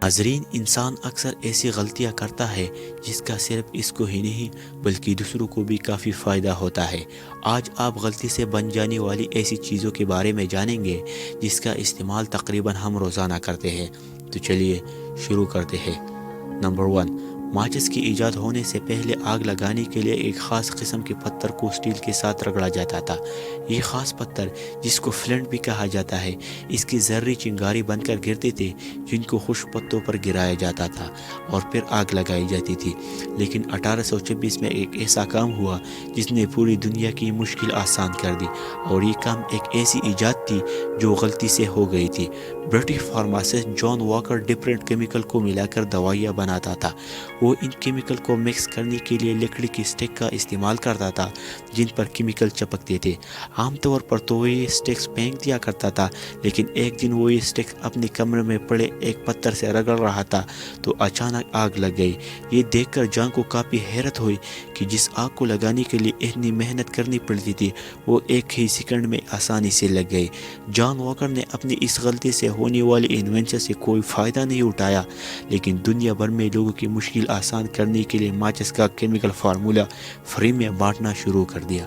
ناظرین، انسان اکثر ایسی غلطیاں کرتا ہے جس کا صرف اس کو ہی نہیں بلکہ دوسروں کو بھی کافی فائدہ ہوتا ہے۔ آج آپ غلطی سے بن جانے والی ایسی چیزوں کے بارے میں جانیں گے جس کا استعمال تقریباً ہم روزانہ کرتے ہیں۔ تو چلیے شروع کرتے ہیں۔ نمبر 1، ماچس کی ایجاد ہونے سے پہلے آگ لگانے کے لیے ایک خاص قسم کے پتھر کو اسٹیل کے ساتھ رگڑا جاتا تھا۔ یہ خاص پتھر، جس کو فلنٹ بھی کہا جاتا ہے، اس کی ذرّی چنگاری بن کر گرتے تھے جن کو خشک پتوں پر گرایا جاتا تھا اور پھر آگ لگائی جاتی تھی۔ لیکن 1826 میں ایک ایسا کام ہوا جس نے پوری دنیا کی مشکل آسان کر دی، اور یہ کام ایک ایسی ایجاد تھی جو غلطی سے ہو گئی تھی۔ برٹش فارماسسٹ جان واکر ڈفرینٹ کیمیکل کو ملا کر دوائیاں بناتا تھا۔ وہ ان کیمیکل کو مکس کرنے کے لیے لکڑی کی سٹک کا استعمال کرتا تھا جن پر کیمیکل چپکتے تھے۔ عام طور پر تو وہ یہ سٹکس پھینک دیا کرتا تھا، لیکن ایک دن وہ یہ سٹکس اپنے کمرے میں پڑے ایک پتھر سے رگڑ رہا تھا تو اچانک آگ لگ گئی۔ یہ دیکھ کر جان کو کافی حیرت ہوئی کہ جس آگ کو لگانے کے لیے اتنی محنت کرنی پڑتی تھی وہ ایک ہی سیکنڈ میں آسانی سے لگ گئی۔ جان واکر نے اپنی اس غلطی سے ہونے والی انوینشن سے کوئی فائدہ نہیں اٹھایا، لیکن دنیا بھر میں لوگوں کی مشکل آسان کرنے کے لیے ماچس کا کیمیکل فارمولہ فری میں بانٹنا شروع کر دیا۔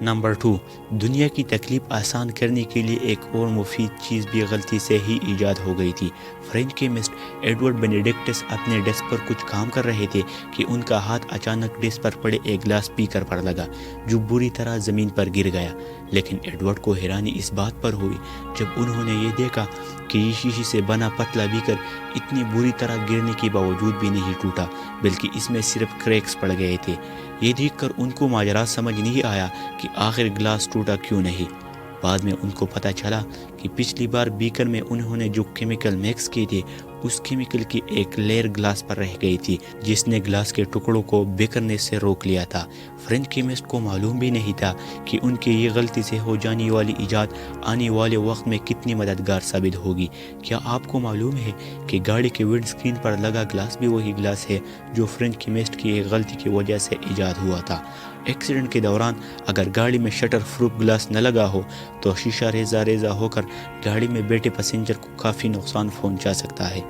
نمبر 2، دنیا کی تکلیف آسان کرنے کے لیے ایک اور مفید چیز بھی غلطی سے ہی ایجاد ہو گئی تھی۔ فرینچ کیمسٹ ایڈورڈ بینیڈکٹس اپنے ڈیسک پر کچھ کام کر رہے تھے کہ ان کا ہاتھ اچانک ڈیسک پر پڑے ایک گلاس بیکر پر لگا جو بری طرح زمین پر گر گیا۔ لیکن ایڈورڈ کو حیرانی اس بات پر ہوئی جب انہوں نے یہ دیکھا کہ یہ شیشے سے بنا پتلا بیکر اتنی بری طرح گرنے کے باوجود بھی نہیں ٹوٹا، بلکہ اس میں صرف کریکس پڑ گئے تھے۔ یہ دیکھ کر ان کو ماجرا سمجھ نہیں آیا کہ آخر گلاس ٹوٹا کیوں نہیں۔ بعد میں ان کو پتہ چلا کہ پچھلی بار بیکر میں انہوں نے جو کیمیکل مکس کیے تھے اس کیمیکل کی ایک لیئر گلاس پر رہ گئی تھی جس نے گلاس کے ٹکڑوں کو بکھرنے سے روک لیا تھا۔ فرینچ کیمسٹ کو معلوم بھی نہیں تھا کہ ان کی یہ غلطی سے ہو جانے والی ایجاد آنے والے وقت میں کتنی مددگار ثابت ہوگی۔ کیا آپ کو معلوم ہے کہ گاڑی کے ونڈ اسکرین پر لگا گلاس بھی وہی گلاس ہے جو فرینچ کیمسٹ کی ایک غلطی کی وجہ سے ایجاد ہوا تھا؟ ایکسیڈنٹ کے دوران اگر گاڑی میں شٹر پروف گلاس نہ لگا ہو تو شیشہ ریزہ ریزہ ہو کر گاڑی میں بیٹھے پیسنجر کو کافی نقصان پہنچا سکتا ہے۔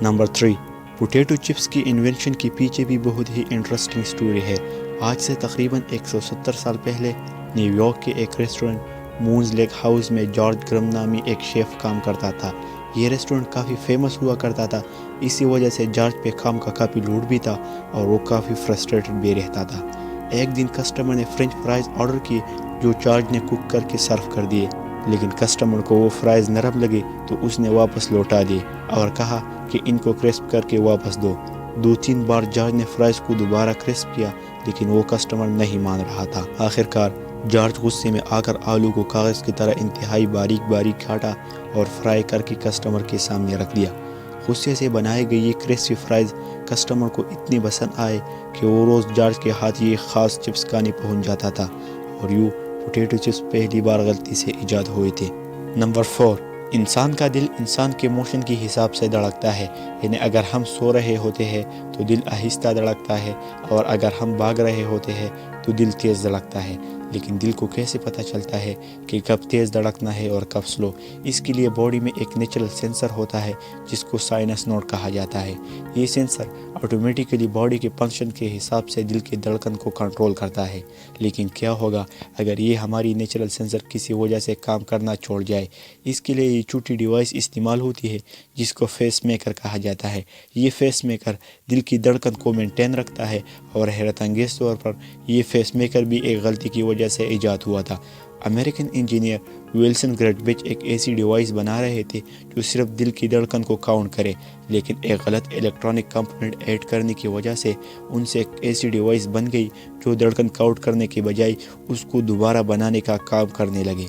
نمبر 3، پوٹیٹو چپس کی انوینشن کے پیچھے بھی بہت ہی انٹرسٹنگ سٹوری ہے۔ آج سے تقریباً 170 سال پہلے نیو یارک کے ایک ریسٹورنٹ مونز لیک ہاؤس میں جارج گرم نامی ایک شیف کام کرتا تھا۔ یہ ریسٹورنٹ کافی فیمس ہوا کرتا تھا، اسی وجہ سے جارج پہ کام کا کافی لوڈ بھی تھا اور وہ کافی فرسٹریٹڈ بھی رہتا تھا۔ ایک دن کسٹمر نے فرینچ فرائز آرڈر کیے جو جارج نے کوک کر کے سرو کر دیے، لیکن کسٹمر کو وہ فرائز نرم لگے تو اس نے واپس لوٹا دیے اور کہا کہ ان کو کرسپ کر کے واپس دو۔ 2-3 بار جارج نے فرائز کو دوبارہ کرسپ کیا لیکن وہ کسٹمر نہیں مان رہا تھا۔ آخرکار جارج غصے میں آ کر آلو کو کاغذ کی طرح انتہائی باریک باریک کاٹا اور فرائی کر کے کسٹمر کے سامنے رکھ دیا۔ غصے سے بنائے گئے یہ کرسپی فرائز کسٹمر کو اتنے پسند آئے کہ وہ روز جارج کے ہاتھ یہ خاص چپس کھانے پہنچ جاتا تھا، اور یوں پوٹیٹو چپس پہلی بار غلطی سے ایجاد ہوئے تھے۔ نمبر 4، انسان کا دل انسان کے موشن کے حساب سے دھڑکتا ہے، یعنی اگر ہم سو رہے ہوتے ہیں تو دل آہستہ دھڑکتا ہے اور اگر ہم بھاگ رہے ہوتے ہیں تو دل تیز دھڑکتا ہے۔ لیکن دل کو کیسے پتہ چلتا ہے کہ کب تیز دھڑکنا ہے اور کب سلو؟ اس کے لیے باڈی میں ایک نیچرل سینسر ہوتا ہے جس کو سائنس نوڈ کہا جاتا ہے۔ یہ سینسر آٹومیٹیکلی باڈی کے فنکشن کے حساب سے دل کے دھڑکن کو کنٹرول کرتا ہے۔ لیکن کیا ہوگا اگر یہ ہماری نیچرل سینسر کسی وجہ سے کام کرنا چھوڑ جائے؟ اس کے لیے یہ چھوٹی ڈیوائس استعمال ہوتی ہے جس کو فیس میکر کہا جاتا ہے۔ یہ فیس میکر دل کی دھڑکن کو مینٹین رکھتا ہے، اور حیرت انگیز طور پر یہ فیس میکر بھی ایک غلطی کی وجہ سے ایجاد ہوا تھا۔ امریکن انجینئر ویلسن گریٹبچ ایک ایسی ڈیوائس بنا رہے تھے جو صرف دل کی دھڑکن کو کاؤنٹ کرے، لیکن ایک غلط الیکٹرانک کمپوننٹ ایڈ کرنے کی وجہ سے ان سے ایک ایسی ڈیوائس بن گئی جو دھڑکن کاؤنٹ کرنے کے بجائے اس کو دوبارہ بنانے کا کام کرنے لگے۔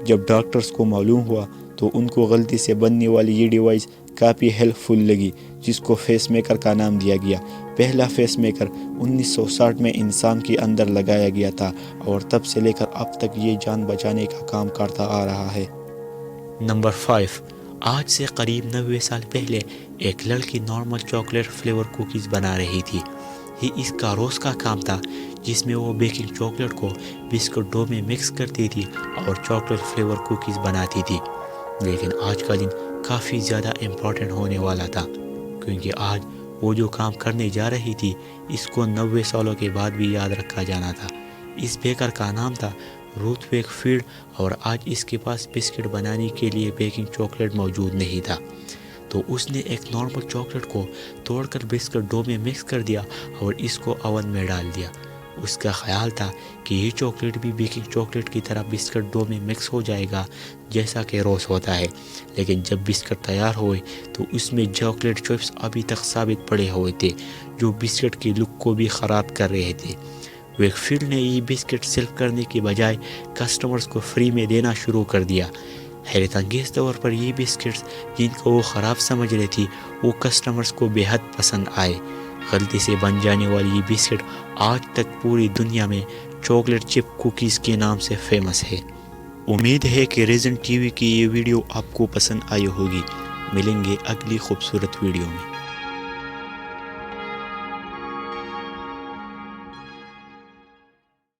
جب ڈاکٹرز کو معلوم ہوا تو ان کو غلطی سے بننے والی یہ ڈیوائس کافی ہیلپ فل لگی، جس کو فیس میکر کا نام دیا گیا۔ پہلا فیس میکر 1960 میں انسان کے اندر لگایا گیا تھا، اور تب سے لے کر اب تک یہ جان بچانے کا کام کرتا آ رہا ہے۔ نمبر 5، آج سے قریب 90 سال پہلے ایک لڑکی نارمل چاکلیٹ فلیور کوکیز بنا رہی تھی۔ یہ اس کا روز کا کام تھا جس میں وہ بیکنگ چاکلیٹ کو بسکٹ ڈو میں مکس کرتی تھی اور چاکلیٹ فلیور کوکیز بناتی تھی۔ لیکن آج کا دن کافی زیادہ امپورٹنٹ ہونے والا تھا، کیونکہ آج وہ جو کام کرنے جا رہی تھی اس کو 90 سالوں کے بعد بھی یاد رکھا جانا تھا۔ اس بیکر کا نام تھا روتھ ویک فیلڈ، اور آج اس کے پاس بسکٹ بنانے کے لیے بیکنگ چاکلیٹ موجود نہیں تھا۔ تو اس نے ایک نارمل چاکلیٹ کو توڑ کر بسکٹ ڈو میں مکس کر دیا اور اس کو اوون میں ڈال دیا۔ اس کا خیال تھا کہ یہ چاکلیٹ بھی بیکنگ چاکلیٹ کی طرح بسکٹ ڈو میں مکس ہو جائے گا جیسا کہ روز ہوتا ہے، لیکن جب بسکٹ تیار ہوئے تو اس میں چاکلیٹ چپس ابھی تک ثابت پڑے ہوئے تھے جو بسکٹ کی لک کو بھی خراب کر رہے تھے۔ ویک فیلڈ نے یہ بسکٹ سیل کرنے کے بجائے کسٹمرز کو فری میں دینا شروع کر دیا۔ حیرت انگیز طور پر یہ بسکٹس جن کو وہ خراب سمجھ رہے تھی وہ کسٹمرز کو بے حد پسند آئے۔ غلطی سے بن جانے والی یہ بسکٹ آج تک پوری دنیا میں چاکلیٹ چپ کوکیز کے نام سے فیمس ہے۔ امید ہے کہ ریزن ٹی وی کی یہ ویڈیو آپ کو پسند آئی ہوگی۔ ملیں گے اگلی خوبصورت ویڈیو میں۔